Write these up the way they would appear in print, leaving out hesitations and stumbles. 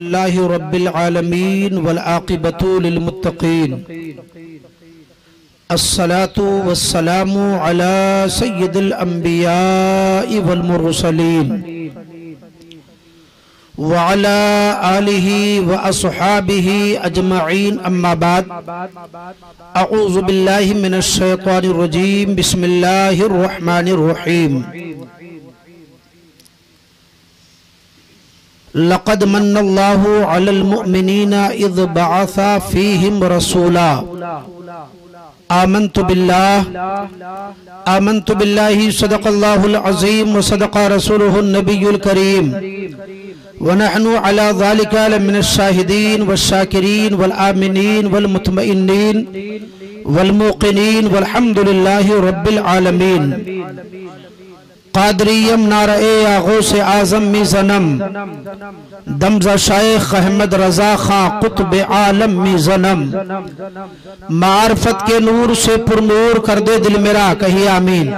اللہ رب العالمین والعاقبۃ للمتقین الصلاة والسلام علی سید الانبیاء والمرسلین وعلی آلہ واصحابہ اجمعین اما بعد اعوذ باللہ من الشیطان الرجیم بسم اللہ الرحمن الرحیم لقد من اللہ علی المؤمنین اذ بعث فیہم رسولا آمنت باللہ صدق اللہ العظیم وصدق رسولہ النبی الکریم ونحن على ذلك لمن الشاہدین والشاکرین والآمنین والمطمئنین والموقنین والحمد للہ رب العالمین قادریم نارئے غوث اعظم می زنم دمزہ شیخ احمد رضا خان قطب عالم می زنم معرفت کے نور سے پر نور کر دے دل میرا، کہی آمین۔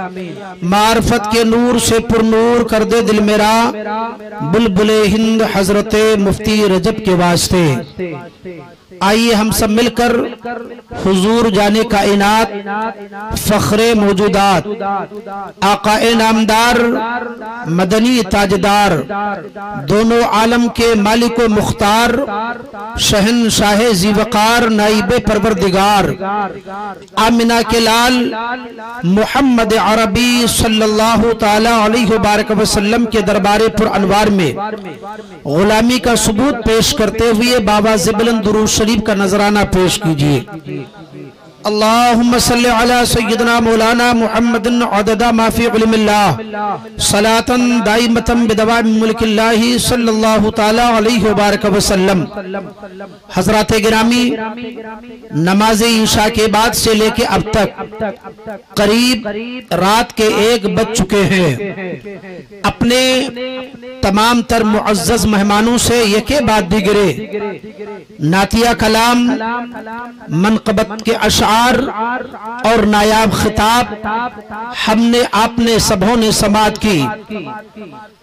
معرفت کے نور سے پر نور کر دے دل میرا، بلبل ہند حضرت مفتی رجب کے واسطے۔ آئیے ہم سب مل کر حضور جانے کائنات فخر موجودات آقا نامدار مدنی تاجدار دونوں عالم کے مالک و مختار شہنشاہ ذی وقار نائب پروردگار آمنہ کے لال محمد عربی صلی اللہ تعالی علیہ وبارک وسلم کے دربار پر انوار میں غلامی کا ثبوت پیش کرتے ہوئے بابا زبلند درود شریف کا نظرانہ پیش کیجئے۔ اللہم صلی علی سیدنا مولانا محمد عدد ما فی علم اللہ صلاة دائمتا بدوام ملک اللہ صلی اللہ تعالی علیہ وبارک وسلم۔ حضرات گرامی، نماز عشاء کے بعد سے لے کے اب تک قریب رات کے 1 بج چکے ہیں۔ اپنے تمام تر معزز مہمانوں سے یکے بعد دیگرے نعتیہ کلام، منقبت کے اشعار اور نایاب خطاب ہم نے آپ نے سبھوں نے سماعت کی۔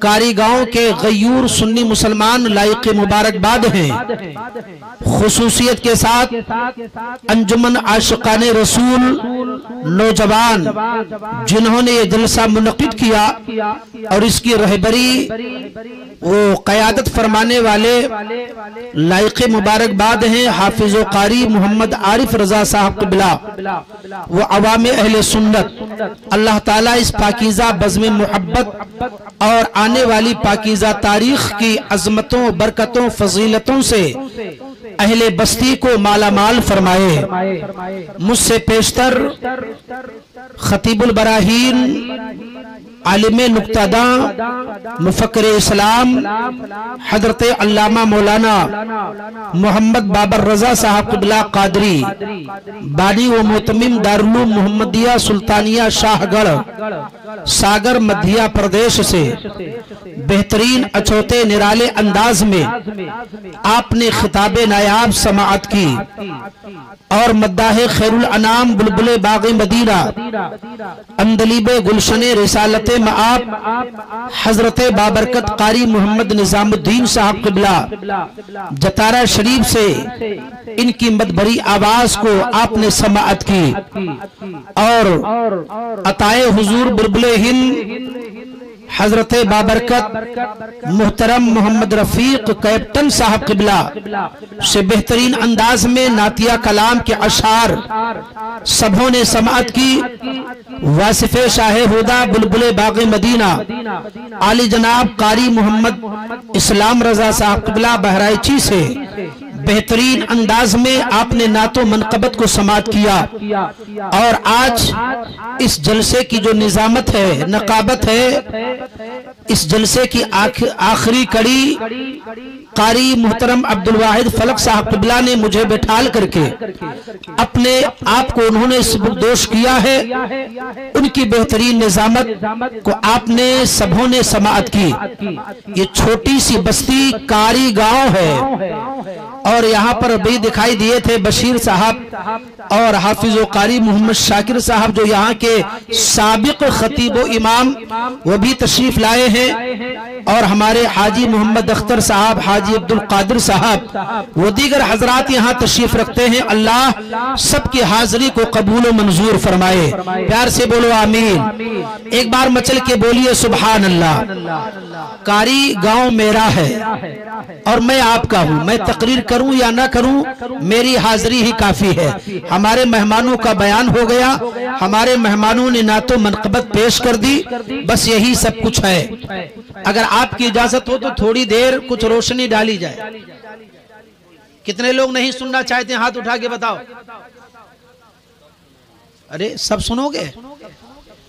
کاری گاؤں کے غیور سنی مسلمان لائق مبارکباد ہیں۔ خصوصیت کے ساتھ انجمن عاشقان رسول نوجوان جنہوں نے یہ جلسہ منعقد کیا اور اس کی رہبری وہ قیادت فرمانے والے لائق مبارکباد ہیں حافظ و قاری محمد عارف رضا صاحب قبلہ، وہ عوام اہل سنت۔ اللہ تعالیٰ اس پاکیزہ بزم محبت اور آنے والی پاکیزہ تاریخ کی عظمتوں برکتوں فضیلتوں سے اہل بستی کو مالا مال فرمائے۔ مجھ سے پیشتر خطیب البراہین، عالم نکتہ داں، مفکر اسلام حضرت علامہ مولانا محمد بابر رضا صاحب قبلہ قادری، بانی و محتمم دارالعلوم محمدیہ سلطانیہ شاہ گڑھ ساگر مدھیہ پردیش سے بہترین اچھوتے نرالے انداز میں آپ نے خطاب نایاب سماعت کی اور مداح خیر الانام بلبل باغ مدینہ اندلیب گلشن رسالت معاب حضرت بابرکت قاری محمد نظام الدین صاحب قبلہ جتارہ شریف سے ان کی مدبری آواز کو آپ نے سماعت کی اور عطائے حضور بلبل ہند حضرت بابرکت محترم محمد رفیق کیپٹن صاحب قبلہ سے بہترین انداز میں نعتیہ کلام کے اشعار سبھوں نے سماعت کی۔ واصف شاہ ہدا بلبل باغ مدینہ عالی جناب قاری محمد اسلام رضا صاحب قبلہ بہرائچی سے بہترین انداز میں آپ نے نعت و منقبت کو سماعت کیا اور آج اس جلسے کی جو نظامت ہے، نقابت ہے، اس جلسے کی آخری کڑی قاری محترم عبدالواحد فلک صاحب قبلہ نے مجھے بٹھال کر کے اپنے آپ کو انہوں نے سبکدوش کیا ہے۔ ان کی بہترین نظامت کو آپ نے سبھوں نے سماعت کی۔ یہ چھوٹی سی بستی کاری گاؤں ہے اور یہاں پر بھی دکھائی دیے تھے بشیر صاحب اور حافظ و قاری محمد شاکر صاحب جو یہاں کے سابق خطیب و امام، وہ بھی تشریف لائے ہیں، اور ہمارے حاجی محمد اختر صاحب، حاجی عبد القادر صاحب، وہ دیگر حضرات یہاں تشریف رکھتے ہیں۔ اللہ سب کی حاضری کو قبول و منظور فرمائے، پیار سے بولو آمین۔ ایک بار مچل کے بولیے سبحان اللہ۔ قاری گاؤں میرا ہے اور میں آپ کا ہوں، میں تقریر کروں یا نہ کروں میری حاضری ہی کافی ہے۔ ہمارے مہمانوں کا بیان ہو گیا، ہمارے مہمانوں نے نعت و منقبت پیش کر دی، بس یہی سب کچھ ہے۔ اگر آپ کی اجازت ہو تو تھوڑی دیر کچھ روشنی ڈالی جائے۔ کتنے لوگ نہیں سننا چاہتے ہیں ہاتھ اٹھا کے بتاؤ۔ ارے سب سنو گے؟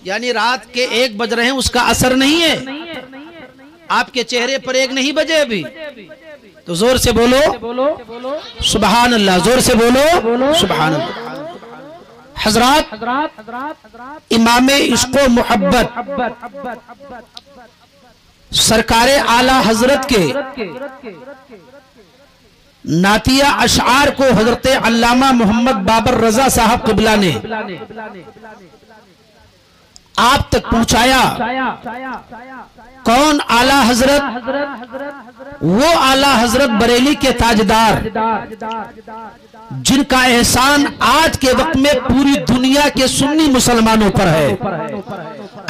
یعنی رات کے 1 بج رہے ہیں، اس کا اثر نہیں ہے؟ آپ کے چہرے پر 1 نہیں بجے ابھی؟ تو زور سے بولو سبحان اللہ، زور سے بولو سبحان اللہ۔ حضرات، امام عشق و محبت سرکار اعلی حضرت کے نعتیہ اشعار کو حضرت علامہ محمد بابر رضا صاحب قبلہ نے آپ تک پہنچایا۔ کون اعلی حضرت؟ وہ اعلی حضرت بریلی کے تاجدار جن کا احسان آج کے وقت میں پوری دنیا کے سنی مسلمانوں پر ہے۔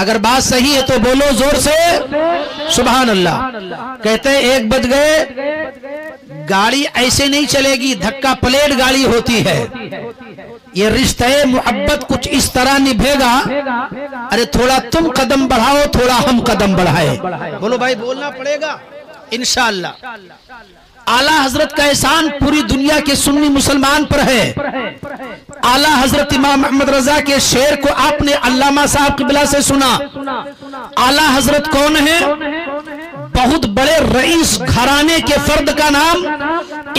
اگر بات صحیح ہے تو بولو زور سے سبحان اللہ۔ کہتے ہیں 1 بج گئے، گاڑی ایسے نہیں چلے گی، دھکا پلیٹ گاڑی ہوتی ہے۔ یہ رشتہ محبت کچھ اس طرح نبھے گا، ارے تھوڑا تم قدم بڑھاؤ، تھوڑا ہم قدم بڑھائے۔ بولو بھائی، بولنا پڑے گا انشاءاللہ۔ اعلیٰ حضرت کا احسان پوری دنیا کے سنی مسلمان پر ہے۔ اعلیٰ حضرت امام محمد رضا کے شعر کو آپ نے علامہ صاحب قبلہ سے سنا۔ اعلیٰ حضرت کون ہے؟ بہت بڑے رئیس گھرانے کے فرد کا نام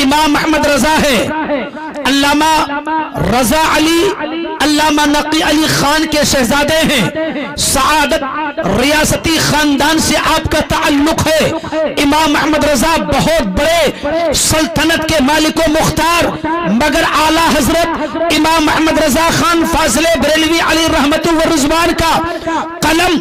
امام محمد رضا ہے۔ علامہ رضا علی، علامہ نقی علی خان کے شہزادے ہیں۔ سعادت ریاستی خاندان سے آپ کا تعلق ہے۔ امام محمد رضا بہت بڑے سلطنت کے مالک و مختار، مگر اعلیٰ حضرت امام محمد رضا خان فاضل بریلوی علی رحمت و رضوان کا قلم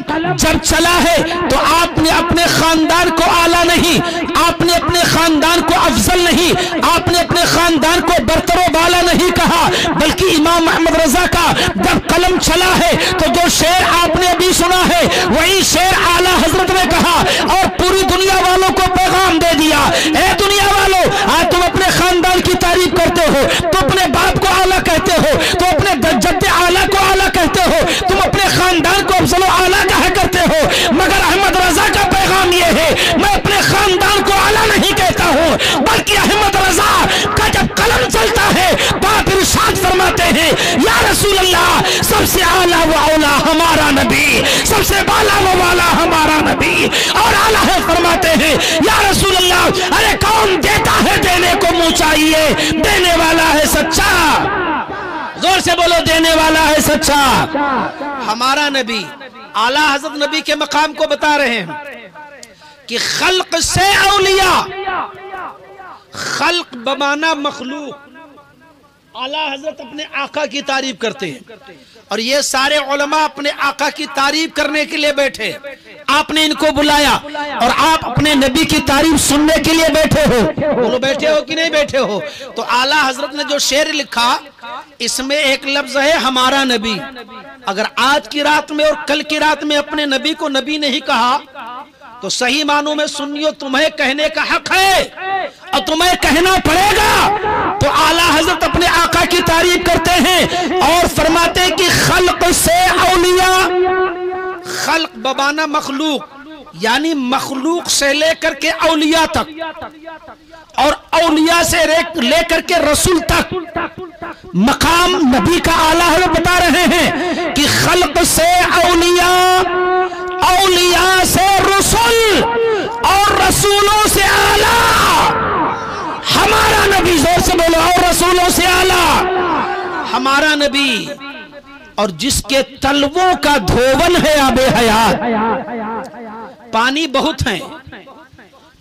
جب چلا ہے تو آپ نے اپنے خاندان کو اعلیٰ نہیں، آپ نے اپنے خاندان کو افضل نہیں، آپ نے اپنے خاندان کو برتر و بالا نہیں کہا، بلکہ امام محمد رضا کا جب قلم چلا ہے تو جو شعر آپ نے ابھی سنا ہے وہی شعر اعلیٰ حضرت نے کہا اور پوری دنیا والوں کو پیغام دے دیا۔ اے دنیا والوں، آج تم اپنے خاندان کی تعریف کرتے ہو، تم اپنے باپ کو اعلیٰ کہتے ہو، تم اپنے جد اعلیٰ کو اعلیٰ کہتے ہو، تم اپنے خاندان کو افضل و اعلیٰ کہا کرتے ہو، مگر احمد رضا کا پیغام یہ ہے، میں اپنے خاندان کو اعلیٰ نہیں کہتا ہوں، بلکہ احمد رضا کا جب قلم چلتا ہے تو آپ ارشاد فرماتے ہیں یا رسول اللہ، سب سے اعلیٰ و اولا ہمارا نبی، سب سے بالا و والا ہمارا نبی، اور اعلیٰ ہے فرماتے ہیں یا رسول اللہ، ارے کون دیتا ہے دینے کو منہ چاہیے، دینے والا ہے سچا۔ زور سے بولو، دینے والا ہے سچا۔ ہمارا نبی اعلیٰ حضرت نبی کے مقام کو بتا رہے ہیں کہ خلق سے اولیاء، خلق بمانا مخلوق۔ اعلیٰ حضرت اپنے آقا کی تعریف کرتے ہیں اور یہ سارے علماء اپنے آقا کی تعریف کرنے کے لیے بیٹھے، آپ نے ان کو بلایا اور آپ اپنے نبی کی تعریف سننے کے لیے بیٹھے ہو۔ بولو بیٹھے ہو کہ نہیں بیٹھے ہو؟ تو اعلیٰ حضرت نے جو شعر لکھا اس میں ایک لفظ ہے ہمارا نبی۔ اگر آج کی رات میں اور کل کی رات میں اپنے نبی کو نبی نہیں کہا تو صحیح معنوں میں سنیو تمہیں کہنے کا حق ہے اور تمہیں کہنا پڑے گا۔ تو اعلیٰ حضرت اپنے آقا کی تعریف کرتے ہیں اور فرماتے ہیں کہ خلق سے اولیاء، خلق بمانا مخلوق، یعنی مخلوق سے لے کر کے اولیاء تک اور اولیاء سے لے کر کے رسول تک مقام نبی کا اعلیٰ حضرت بتا رہے ہیں کہ خلق سے اولیاء، اولیاء سے رسول اور رسولوں سے اعلیٰ ہمارا نبی۔ زور سے بولو، اور رسولوں سے اعلیٰ ہمارا نبی، اور جس کے تلووں کا دھوون ہے آب حیات۔ پانی بہت ہیں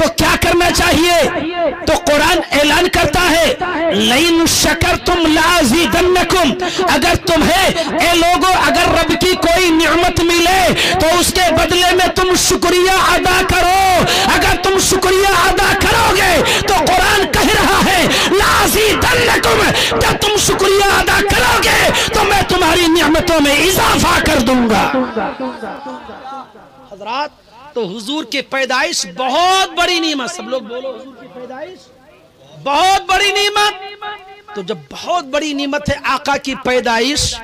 تو کیا کرنا چاہیے؟ تو قرآن اعلان کرتا ہے لئن شکرتم لازیدنکم، اگر تمہیں اے لوگوں اگر رب کی کوئی نعمت ملے تو اس کے بدلے میں تم شکریہ ادا کرو، اگر تم شکریہ ادا کرو گے تو قرآن کہہ رہا ہے لازیدنکم، جب تم شکریہ ادا کرو گے تو میں تمہاری نعمتوں میں اضافہ کر دوں گا۔ حضرات تو حضور کی پیدائش بہت بڑی نعمت، سب لوگ بولو حضور کی پیدائش بہت بڑی نعمت۔ تو جب بہت بڑی نعمت ہے آقا کی پیدائش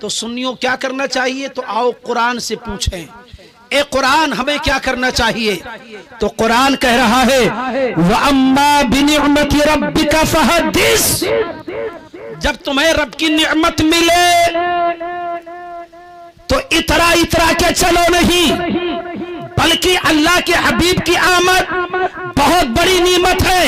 تو سنیوں کیا کرنا چاہیے؟ تو آؤ قرآن سے پوچھیں، اے قرآن ہمیں کیا کرنا چاہیے؟ تو قرآن کہہ رہا ہے وَأَمَّا بِنِعْمَةِ رَبِّكَ فَحَدِّثْ، جب تمہیں رب کی نعمت ملے تو اترا کے چلو نہیں، بلکہ اللہ کے حبیب کی آمد بہت بڑی نعمت ہے،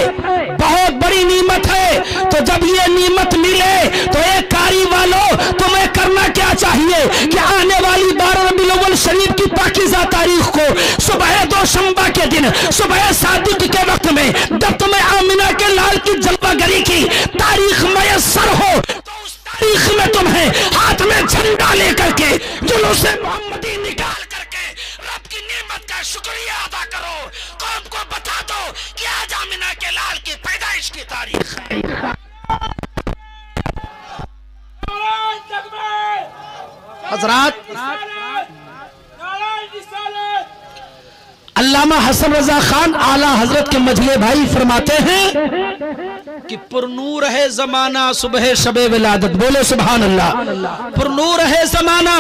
بہت بڑی نعمت ہے۔ تو جب یہ نعمت ملے تو ایک کاری والوں تمہیں کرنا کیا چاہیے کہ آنے والی 12 ربیع الاول شریف کی پاکیزہ تاریخ کو صبح دوشنبہ کے دن صبح صادق کے وقت میں جب تمہیں آمنہ کے لال کی جلوہ گری کی تاریخ میسر ہو تو اس تاریخ میں تمہیں ہاتھ میں جھنڈا لے کر کے جلوس محمدی نکال کر کے رب کی نعمت کا شکریہ ادا کرو، قوم کو بتا دو کہ آج آمنہ کے لال کی پیدائش کی تاریخ ہے۔ حضرات علامہ حسن رضا خان اعلیٰ حضرت کے مجلے بھائی فرماتے ہیں کہ پرنور ہے زمانہ صبح شب ولادت، بولو سبحان اللہ، پرنور ہے زمانہ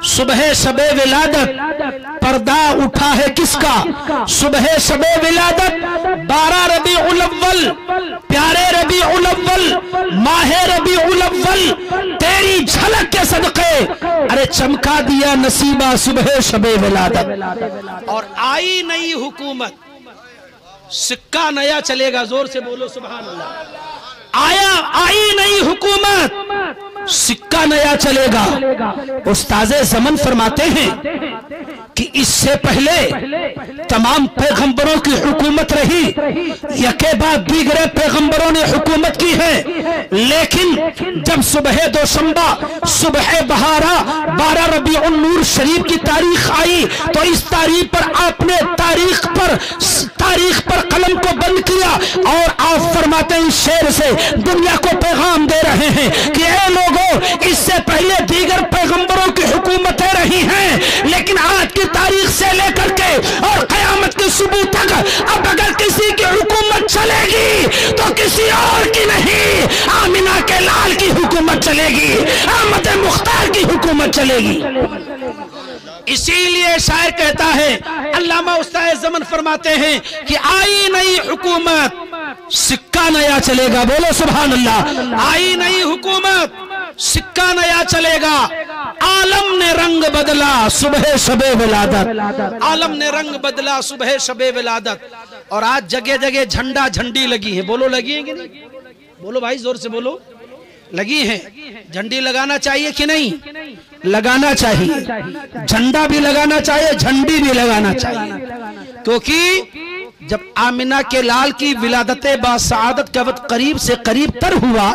صبح شب ولادت، پردہ اٹھا ہے کس کا؟ صبح شب ولادت، 12 ربیع الاول، پیارے ربیع الاول، ماہ ربیع الاول، تیری جھلک کے صدقے ارے چمکا دیا نصیبہ صبح شب ولادت۔ اور آئی نئی حکومت، سکہ نیا چلے گا، زور سے بولو سبحان اللہ، آئی نئی حکومت، سکہ نیا چلے گا۔ استاذ زمن فرماتے ہیں کہ اس سے پہلے تمام پیغمبروں کی حکومت رہی، یکے بعد دیگر پیغمبروں نے حکومت کی ہے، لیکن جب صبح دوشنبہ صبح بہارا 12 ربیع النور شریف کی تاریخ آئی تو اس تاریخ پر آپ نے تاریخ پر قلم کو بند کیا اور آپ فرماتے ہیں شعر سے دنیا کو پیغام دے رہے ہیں کہ اے لوگوں، اس سے پہلے دیگر پیغمبروں کی حکومتیں رہی ہیں، لیکن آج کی تاریخ سے لے کر کے اور قیامت کے صبح تک اب اگر کسی کی حکومت چلے گی تو کسی اور کی نہیں، آمنہ کے لال کی حکومت چلے گی، احمد مختار کی حکومت چلے گی۔ اسی لیے شاعر کہتا ہے، علامہ استاد زمن فرماتے ہیں کہ آئی نئی حکومت، سکہ نیا چلے گا، بولو سبحان اللہ، آئی نئی حکومت، سکہ نیا چلے گا، عالم نے رنگ بدلا صبح شب ولادت، عالم نے رنگ بدلا صبح شب ولادت۔ اور آج جگہ جگہ جھنڈا جھنڈی لگی ہیں، بولو لگی ہیں کہ نہیں؟ بولو بھائی زور سے بولو، لگی ہیں۔ جھنڈی لگانا چاہیے کہ نہیں؟ لگانا چاہیے، جھنڈا بھی لگانا چاہیے، جھنڈی بھی لگانا چاہیے، کیونکہ جب آمنہ کے لال کی ولادت باسعادت کا وقت قریب سے قریب تر ہوا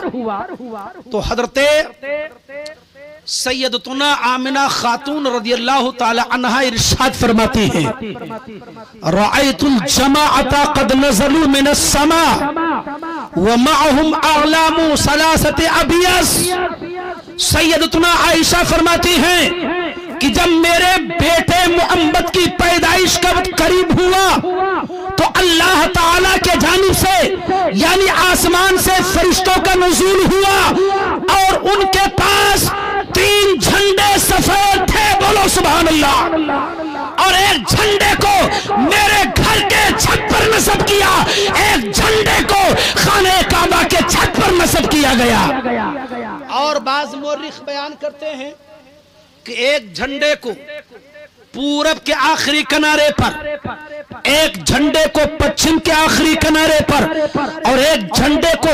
تو حضرت سیدتنا آمنہ خاتون رضی اللہ تعالی عنہ ارشاد فرماتی ہیں رأیت الجماعة قد نزلوا من السماء ومعهم اعلام ثلاثة ابیض۔ سیدتنا عائشہ فرماتی ہیں کہ جب میرے بیٹے محمد کی پیدائش کا وقت قریب ہوا تو اللہ تعالیٰ کے جانب سے یعنی آسمان سے فرشتوں کا نزول ہوا اور ان کے پاس 3 جھنڈے سفید تھے، بولو سبحان اللہ، اور ایک جھنڈے کو میرے گھر کے چھت پر نصب کیا، ایک جھنڈے کو خانہ کعبہ کے چھت پر نصب کیا گیا۔ اور بعض مورخ بیان کرتے ہیں کہ ایک جھنڈے کو پورب کے آخری کنارے پر، ایک جھنڈے کو پچھم کے آخری کنارے پر، اور ایک جھنڈے کو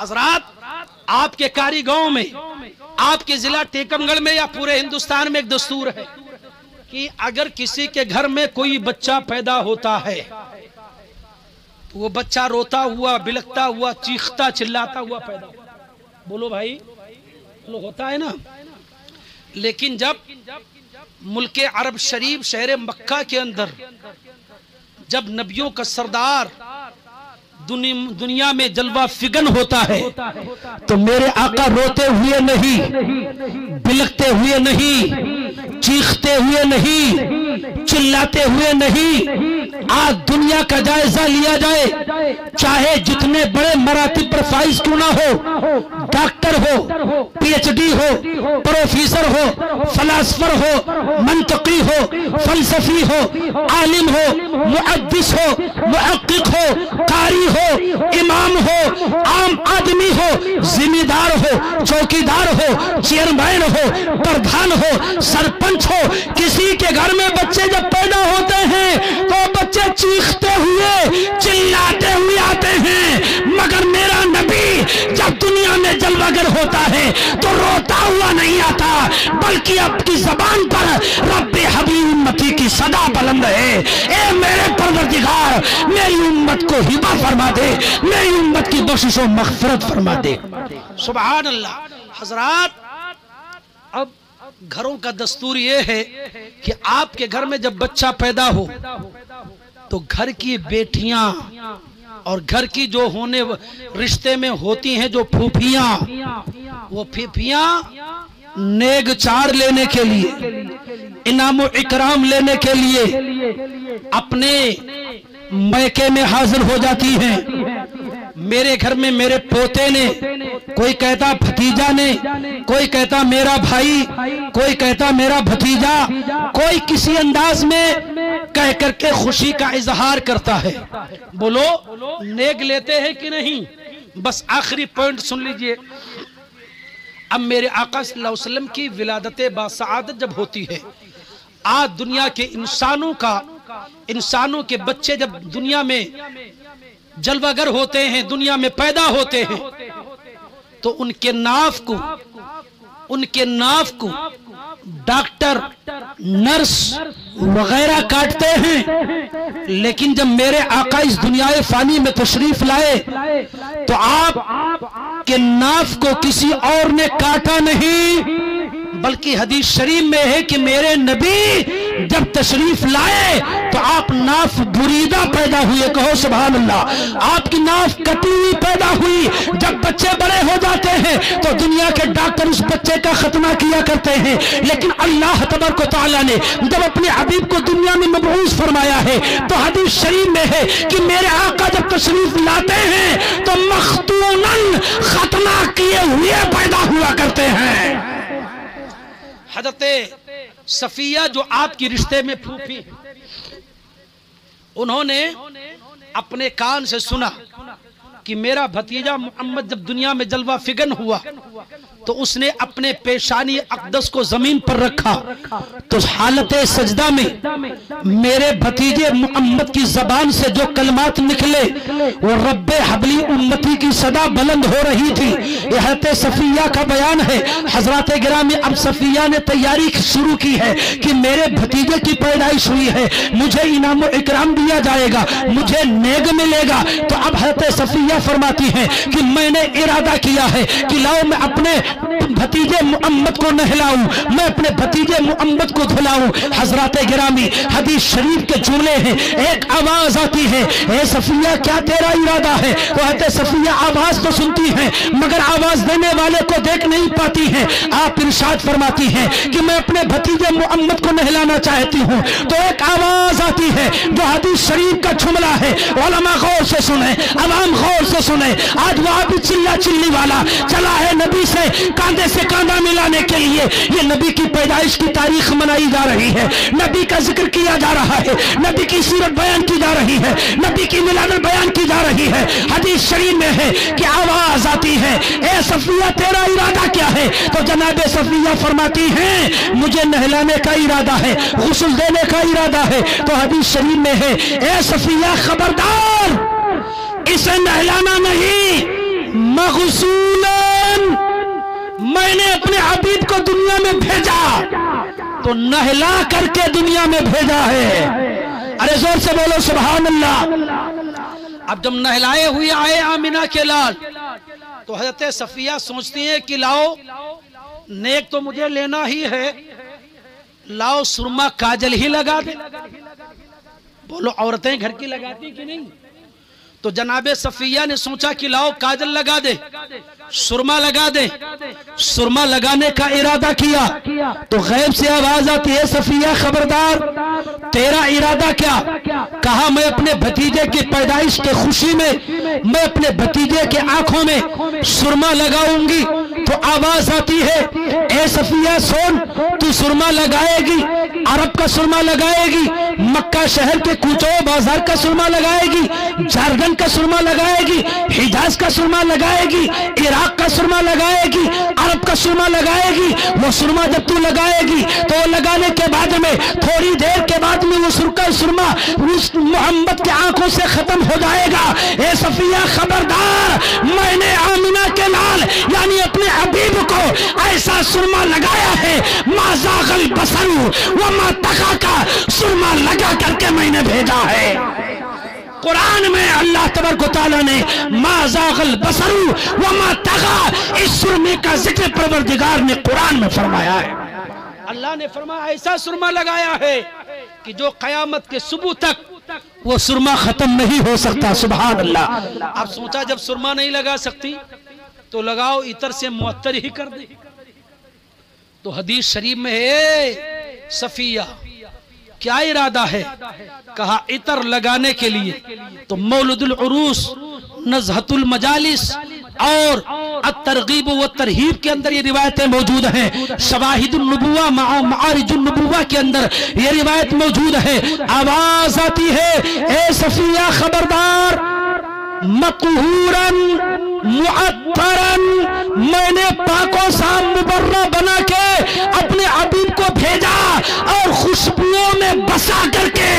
حضرات آپ کے کاری گاؤں میں، آپ کے ضلع ٹیکم گڑھ میں یا پورے ہندوستان میں ایک دستور ہے کہ اگر کسی کے گھر میں کوئی بچہ پیدا ہوتا ہے تو وہ بچہ روتا ہوا، بلکتا ہوا، چیختا چلاتا ہوا پیدا ہوتا ہے۔ بولو بھائی، ہوتا ہے نا؟ لیکن جب ملک عرب شریف شہر مکہ کے اندر جب نبیوں کا سردار دنیا میں جلوہ فگن ہوتا ہے تو میرے آقا روتے ہوئے نہیں، بلکتے ہوئے نہیں، چیختے ہوئے نہیں، چلاتے ہوئے نہیں۔ آج دنیا کا جائزہ لیا جائے، چاہے جتنے بڑے مراتب پر فائز کیوں نہ ہو، ڈاکٹر ہو، پی ایچ ڈی ہو، پروفیسر ہو، فلاسفر ہو، منطقی ہو، فلسفی ہو، عالم ہو، محدث ہو، محقق ہو، قاری ہو، امام ہو، عام آدمی ہو، ذمہ دار ہو، چوکیدار ہو، چیئرمین ہو، پردھان ہو، سرپنچ ہو، کسی کے گھر میں بچے جب پیدا ہوتے ہیں تو بچے چیختے ہوئے چلاتے ہوئے آتے ہیں، مگر میرا نبی جب دنیا میں جلوگر ہوتا ہے تو روتا ہوا نہیں آتا، بلکہ اب کی زبان پر رب حبیب امتی کی صدا بلند ہے، اے میرے پروردگار میری امت کو ہبہ فرما دے، میری امت کی بخشش و مغفرت فرما دے۔ سبحان اللہ۔ حضرات اب گھروں کا دستور یہ ہے کہ آپ کے گھر میں جب بچہ پیدا ہو تو گھر کی بیٹیاں اور گھر کی جو ہونے رشتے میں ہوتی ہیں جو پھوپھیاں، وہ پھوپھیاں نیگ چار لینے کے لیے، انعام و اکرام لینے کے لیے اپنے میکے میں حاضر ہو جاتی ہیں۔ میرے گھر میں میرے پوتے نے، کوئی کہتا بھتیجا نے، کوئی کہتا میرا بھائی، کوئی کہتا میرا بھتیجا، کوئی کسی انداز میں کہہ کر کے خوشی کا اظہار کرتا ہے۔ بولو نیگ لیتے ہیں کہ نہیں؟ بس آخری پوائنٹ سن لیجئے۔ اب میرے آقا صلی اللہ علیہ وسلم کی ولادت باسعادت جب ہوتی ہے، آج دنیا کے انسانوں کے بچے جب دنیا میں جلوگر ہوتے ہیں، دنیا میں پیدا ہوتے ہیں، تو ان کے ناف کو ڈاکٹر، نرس وغیرہ کاٹتے ہیں، لیکن جب میرے آقا اس دنیا فانی میں تشریف لائے تو آپ کے ناف کو کسی اور نے کاٹا نہیں، بلکہ حدیث شریف میں ہے کہ میرے نبی جب تشریف لائے تو آپ ناف بریدہ پیدا ہوئے، کہو سبحان اللہ، آپ کی ناف کٹی ہوئی پیدا ہوئی۔ جب بچے بڑے ہو جاتے ہیں تو دنیا کے ڈاکٹر اس بچے کا ختمہ کیا کرتے ہیں، لیکن اللہ تبارک و تعالیٰ نے جب اپنے حبیب کو دنیا میں مبعوث فرمایا ہے تو حدیث شریف میں ہے کہ میرے آقا جب تشریف لاتے ہیں تو مختوناً ختمہ کیے ہوئے پیدا ہوا کرتے ہیں۔ حضرت صفیہ جو آپ کی رشتے میں پھوپھی ہیں، انہوں نے اپنے کان سے سنا کہ میرا بھتیجا محمد جب دنیا میں جلوہ فگن ہوا تو اس نے اپنے پیشانی اقدس کو زمین پر رکھا تو حالت سجدہ میں میرے بھتیجے محمد کی زبان سے جو کلمات نکلے وہ رب حبلی امتی کی صدا بلند ہو رہی تھی۔ یہ حضرت صفیہ کا بیان ہے۔ حضرات گرامی، اب صفیہ نے تیاری شروع کی ہے کہ میرے بھتیجے کی پیدائش ہوئی ہے، مجھے انعام و اکرام دیا جائے گا، مجھے نیگ ملے گا۔ تو اب حضرت صفیہ فرماتی ہیں کہ میں نے ارادہ کیا ہے کہ لاؤ میں اپنے بھتیجے محمد کو نہلاؤں، میں اپنے بھتیجے محمد کو دھلاؤں۔ حضرات گرامی، حدیث شریف کے جملے ہیں، ایک آواز آتی ہے، اے صفیہ کیا تیرا ارادہ ہے؟ تو حضرت صفیہ آواز تو سنتی ہیں مگر آواز دینے والے کو دیکھ نہیں پاتی ہیں۔ آپ ارشاد فرماتی ہیں کہ میں اپنے بھتیجے محمد کو نہلانا چاہتی ہوں۔ تو ایک آواز آتی ہے جو حدیث شریف کا جملہ ہے، علماء غور سے سنیں، عوام غور سے سنیں۔ آج وہاں بھی چلا چلی والا چلا ہے نبی سے کاندھے سے کاندھا ملانے کے لیے، یہ نبی کی پیدائش کی تاریخ منائی جا رہی ہے، نبی کا ذکر کیا جا رہا ہے، نبی کی سیرت بیان کی جا رہی ہے، نبی کی ولادت بیان کی جا رہی ہے۔ حدیث شریف میں ہے کہ آواز آتی ہے، اے صفیہ تیرا ارادہ کیا ہے؟ تو جناب صفیہ فرماتی ہیں مجھے نہلانے کا ارادہ ہے، غسل دینے کا ارادہ ہے۔ تو حدیث شریف میں ہے، اے صفیہ خبردار، اسے نہلانا نہیں، مغسولاً، میں نے اپنے حبیب کو دنیا میں بھیجا تو نہلا کر کے دنیا میں بھیجا ہے۔ ارے زور سے بولو سبحان اللہ۔ اب جب نہلائے ہوئے آئے آمینہ کے لال تو حضرت صفیہ سوچتی ہیں کہ لاؤ نیک تو مجھے لینا ہی ہے، لاؤ سرما کاجل ہی لگا دے۔ بولو عورتیں گھر کی لگاتی کہ نہیں؟ تو جناب صفیہ نے سوچا کہ لاؤ کاجل لگا دے، سرما لگا دے۔ سرما لگانے کا ارادہ کیا تو غیب سے آواز آتی ہے صفیہ خبردار، تیرا ارادہ کیا؟ کہا میں اپنے بھتیجے کی پیدائش کے خوشی میں میں اپنے بھتیجے کے آنکھوں میں سرما لگاؤں گی۔ تو آواز آتی ہے اے صفیہ سن، تو سرما لگائے گی، عرب کا سرما لگائے گی، مکہ شہر کے کوچوں بازار کا سرما لگائے گی، جھارکھنڈ کا سرما لگائے گی، حجاز کا سرما لگائے گی، عراق کا سرما لگائے گی، عرب کا سرما لگائے گی۔ وہ سرما جب تو لگائے گی تو وہ لگانے کے بعد میں تھوڑی دیر کے بعد میں وہ سرما محمد کے آنکھوں سے ختم ہو جائے گا۔ اے صفیہ خبردار، میں نے آمینہ کے لال یعنی اپنے حبیب کو ایسا سرما لگایا ہے، ما زاغ البصر وما طغى کا سرما لگا کر کے میں نے بھیجا ہے۔ قرآن میں اللہ تبارک و تعالیٰ نے ما زاغ البصر وما طغى اس سرمے کا ذکر پروردگار نے قرآن میں فرمایا ہے۔ اللہ نے فرمایا ایسا سرما لگایا ہے کہ جو قیامت کے صبح تک وہ سرما ختم نہیں ہو سکتا۔ سبحان اللہ۔ اب سوچا جب سرما نہیں لگا سکتی تو لگاؤ عطر سے معطر ہی کر دے۔ تو حدیث شریف میں ہے صفیہ کیا ارادہ ہے؟ کہا عطر لگانے کے لیے تو مولد العروس، نزہت المجالس اور الترغیب و ترہیب کے اندر یہ روایتیں موجود ہیں، شواہد النبوہ معارج النبوہ کے اندر یہ روایت موجود ہے۔ آواز آتی ہے اے صفیہ خبردار، مطہوراً معطراً، میں نے پاک و صاف مبرہ بنا کے اپنے حبیب کو بھیجا اور خوشبوؤں میں بسا کر کے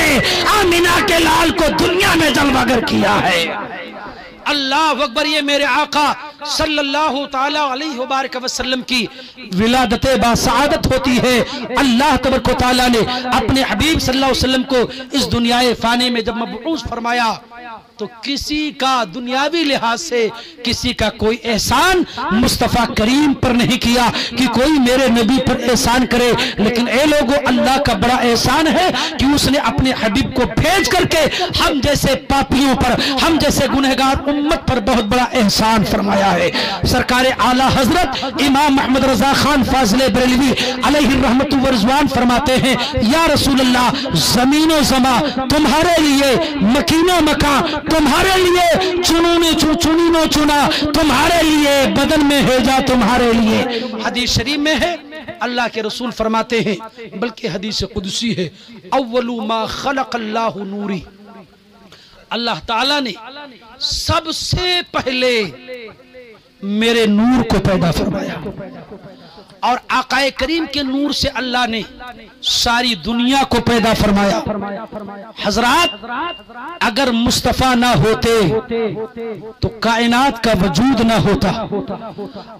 آمینہ کے لال کو دنیا میں جلوہ گر کیا ہے۔ اللہ اکبر۔ یہ میرے آقا صلی اللہ تعالی علیہ وبارک وسلم کی ولادت باسعادت ہوتی ہے۔ اللہ تبارک و تعالیٰ نے اپنے حبیب صلی اللہ علیہ وسلم کو اس دنیا فانی میں جب مبعوث فرمایا تو کسی کا دنیاوی لحاظ سے کسی کا کوئی احسان مصطفیٰ کریم پر نہیں کیا کہ کوئی میرے نبی پر احسان کرے، لیکن اے لوگوں اللہ کا بڑا احسان ہے کہ اس نے اپنے حبیب کو بھیج کر کے ہم جیسے پاپیوں پر، ہم جیسے گنہگار امت پر بہت بڑا احسان فرمایا ہے۔ سرکار اعلیٰ حضرت امام محمد رضا خان فاضل بریلوی علیہ الرحمت والرضوان فرماتے ہیں یا رسول اللہ، زمین و زمان تمہارے لیے، مکین و مکان تمہارے لیے، چنین و چنا تمہارے لیے، بدن میں ہیجا تمہارے لیے۔ حدیث شریف میں ہے اللہ کے رسول فرماتے ہیں، بلکہ حدیث قدسی ہے، اول ما خلق اللہ نوری، اللہ تعالیٰ نے سب سے پہلے میرے نور کو پیدا فرمایا اور آقا کریم کے نور سے اللہ نے ساری دنیا کو پیدا فرمایا۔ حضرات اگر مصطفیٰ نہ ہوتے تو کائنات کا وجود نہ ہوتا۔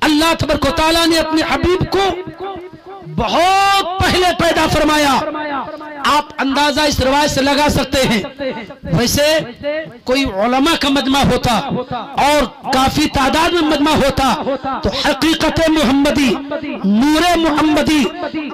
اللہ تبارک و تعالیٰ نے اپنے حبیب کو بہت پہلے پیدا فرمایا۔ آپ اندازہ اس روایت سے لگا سکتے ہیں، ویسے کوئی علماء کا مجمع ہوتا اور کافی تعداد میں مجمع ہوتا تو حقیقت محمدی، نور محمدی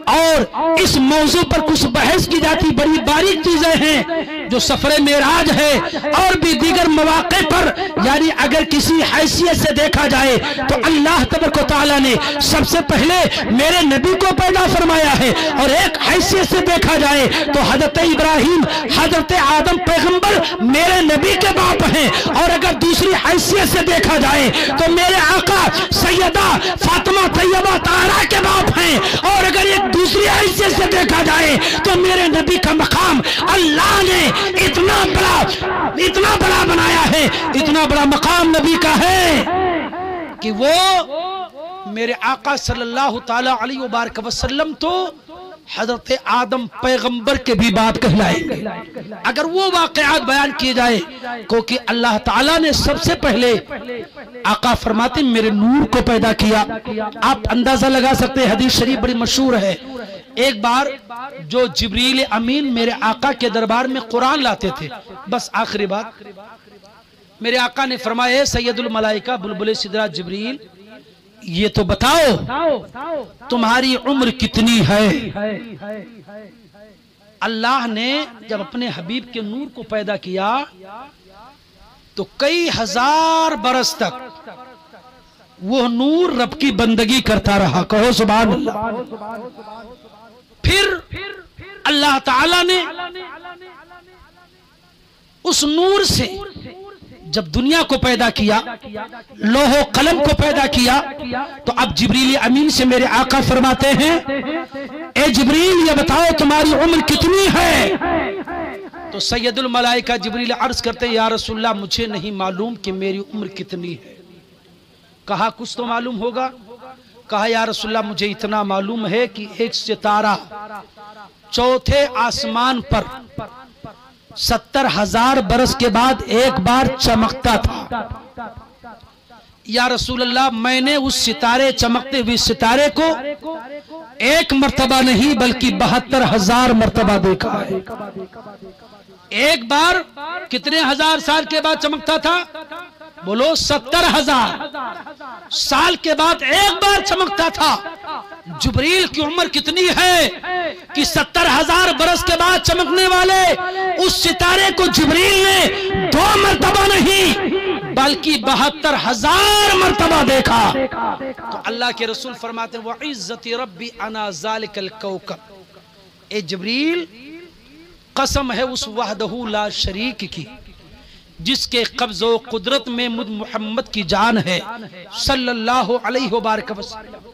اور اس موضوع پر کچھ بحث کی جاتی، بڑی باریک چیزیں ہیں جو سفر معراج ہے اور بھی دیگر مواقع پر، یعنی اگر کسی حیثیت سے دیکھا جائے تو اللہ تبارک و تعالیٰ نے سب سے پہلے میرے نبی کو پیدا فرمایا ہے، اور ایک حیثیت سے دیکھا جائے تو حضرت ابراہیم، حضرت آدم پیغمبر میرے نبی کے باپ ہیں، اور اگر دوسری حیثیت سے دیکھا جائے تو میرے آقا سیدہ فاطمہ طیبہ طاہرہ کے باپ ہیں، اور اگر ایک دوسری حیثیت سے دیکھا جائے تو میرے نبی کا مقام اللہ نے اتنا بڑا بنایا ہے، اتنا بڑا مقام نبی کا ہے کہ وہ میرے آقا صلی اللہ تعالی علیہ وبارک وسلم تو حضرت آدم پیغمبر کے بھی باپ کہلائیں گے اگر وہ واقعات بیان کیے جائے، کیونکہ اللہ تعالیٰ نے سب سے پہلے آقا فرماتے میرے نور کو پیدا کیا۔ آپ اندازہ لگا سکتے ہیں، حدیث شریف بڑی مشہور ہے، ایک بار جو جبریل امین میرے آقا کے دربار میں قرآن لاتے تھے، بس آخری بات میرے آقا نے فرمایا سید الملائکہ بلبل سدرہ جبریل یہ تو بتاؤ تمہاری عمر کتنی ہے؟ اللہ نے جب اپنے حبیب کے نور کو پیدا کیا تو کئی ہزار برس تک وہ نور رب کی بندگی کرتا رہا، کہو سبحان اللہ۔ پھر اللہ تعالی نے اس نور سے جب دنیا کو پیدا کیا، لوح و قلم کو پیدا کیا، تو اب جبریل امین سے میرے آقا فرماتے ہیں اے جبریل یہ بتاؤ تمہاری عمر کتنی ہے؟ تو سید الملائکہ جبریل عرض کرتے یا رسول اللہ مجھے نہیں معلوم کہ میری عمر کتنی ہے۔ کہا کچھ تو معلوم ہوگا؟ کہا یا رسول اللہ مجھے اتنا معلوم ہے کہ ایک ستارہ چوتھے آسمان پر 70,000 برس کے بعد ایک بار چمکتا تھا۔ یا رسول اللہ میں نے اس ستارے چمکتے ہوئے ستارے کو ایک مرتبہ نہیں بلکہ 72,000 مرتبہ دیکھا ہے۔ ایک بار کتنے ہزار سال کے بعد چمکتا تھا؟ بولو 70,000 سال کے بعد ایک بار چمکتا تھا۔ جبریل کی عمر کتنی ہے کہ 70,000 برس کے بعد چمکنے والے اس ستارے کو جبریل نے 2 مرتبہ نہیں بلکہ 72,000 مرتبہ دیکھا۔ تو اللہ کے رسول فرماتے ہیں وَعِزَّتِ رَبِّ أَنَا ذَلِكَ الْكَوْكَبِ، اے جبریل قسم ہے اس وحدہ لا شریک کی جس کے قبض و قدرت میں محمد کی جان ہے صلی اللہ علیہ وبارک وسلم۔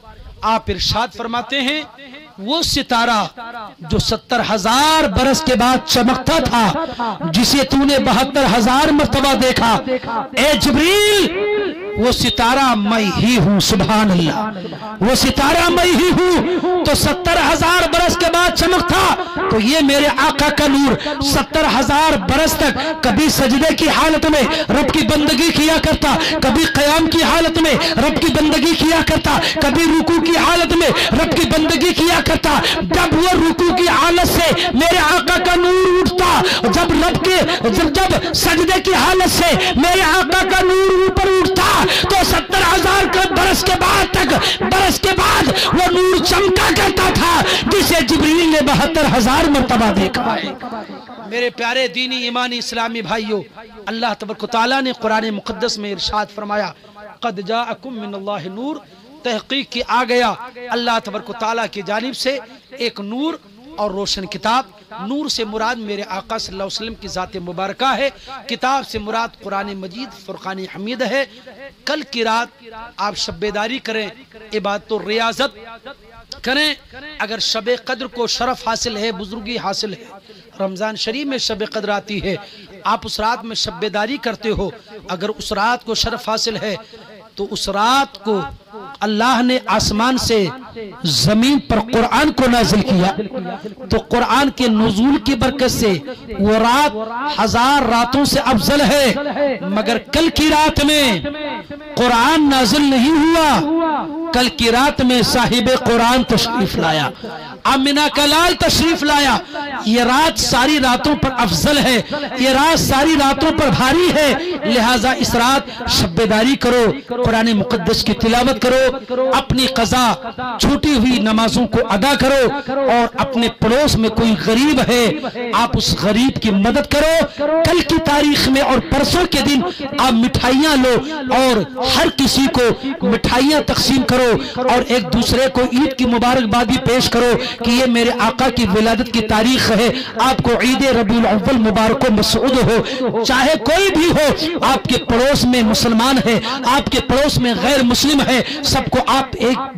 آپ ارشاد فرماتے ہیں وہ ستارہ جو 70,000 برس کے بعد چمکتا تھا جسے تو نے 72,000 مرتبہ دیکھا، اے جبریل وہ ستارہ میں ہی ہوں، سبحان اللہ، وہ ستارہ میں ہی ہوں۔ تو 70,000 برس کے بعد چمکتا تو یہ میرے آقا کا نور 70,000 برس تک کبھی سجدے کی حالت میں رب کی بندگی کیا کرتا، کبھی قیام کی حالت میں رب کی بندگی کیا کرتا، کبھی رکوع کی حالت میں رب کی بندگی کیا کرتا۔ جب وہ رکوع کی حالت سے میرے آقا کا نور اٹھتا، جب سجدے کی حالت سے میرے آقا کا نور اوپر اٹھتا تو 70,000 برس کے بعد وہ نور چمکا کرتا تھا جسے جبریل نے 72,000 مرتبہ دیکھا ہے۔ میرے پیارے دینی ایمانی اسلامی بھائیوں، اللہ تبارک و تعالیٰ نے قرآن مقدس میں ارشاد فرمایا قد جاءکم من اللہ نور، تحقیق کی آ گیا اللہ تبارک و تعالیٰ کی جانب سے ایک نور اور روشن کتاب۔ نور سے مراد میرے آقا صلی اللہ علیہ وسلم کی ذات مبارکہ ہے، کتاب سے مراد قرآن مجید فرقان حمید ہے۔ کل کی رات آپ شب بیداری کریں، عبادت و ریاضت کریں۔ اگر شب قدر کو شرف حاصل ہے، بزرگی حاصل ہے، رمضان شریف میں شب قدر آتی ہے، آپ اس رات میں شب بیداری کرتے ہو، اگر اس رات کو شرف حاصل ہے تو اس رات کو اللہ نے آسمان سے زمین پر قرآن کو نازل کیا، تو قرآن کے نزول کی برکت سے وہ رات 1000 راتوں سے افضل ہے۔ مگر کل کی رات میں قرآن نازل نہیں ہوا، کل کی رات میں صاحب قرآن تشریف لایا، آمنہ کا لال تشریف لایا۔ یہ رات ساری راتوں پر افضل ہے، یہ رات ساری راتوں پر بھاری ہے، لہٰذا اس رات شب بیداری کرو، قرآن مقدس کی تلاوت کرو، اپنی قضا چھوٹی ہوئی نمازوں کو ادا کرو، اور اپنے پڑوس میں کوئی غریب ہے آپ اس غریب کی مدد کرو۔ کل کی تاریخ میں اور پرسوں کے دن آپ مٹھائیاں لو اور ہر کسی کو مٹھائیاں تقسیم کرو اور ایک دوسرے کو عید کی مبارکبادی پیش کرو کہ یہ میرے آقا کی ولادت کی تاریخ ہے، آپ کو عید ربیع الاول مبارک و مسعود ہو۔ چاہے کوئی بھی ہو، آپ کے پڑوس میں مسلمان ہے، آپ کے پڑوس میں غیر مسلم ہے، سب کو آپ ایک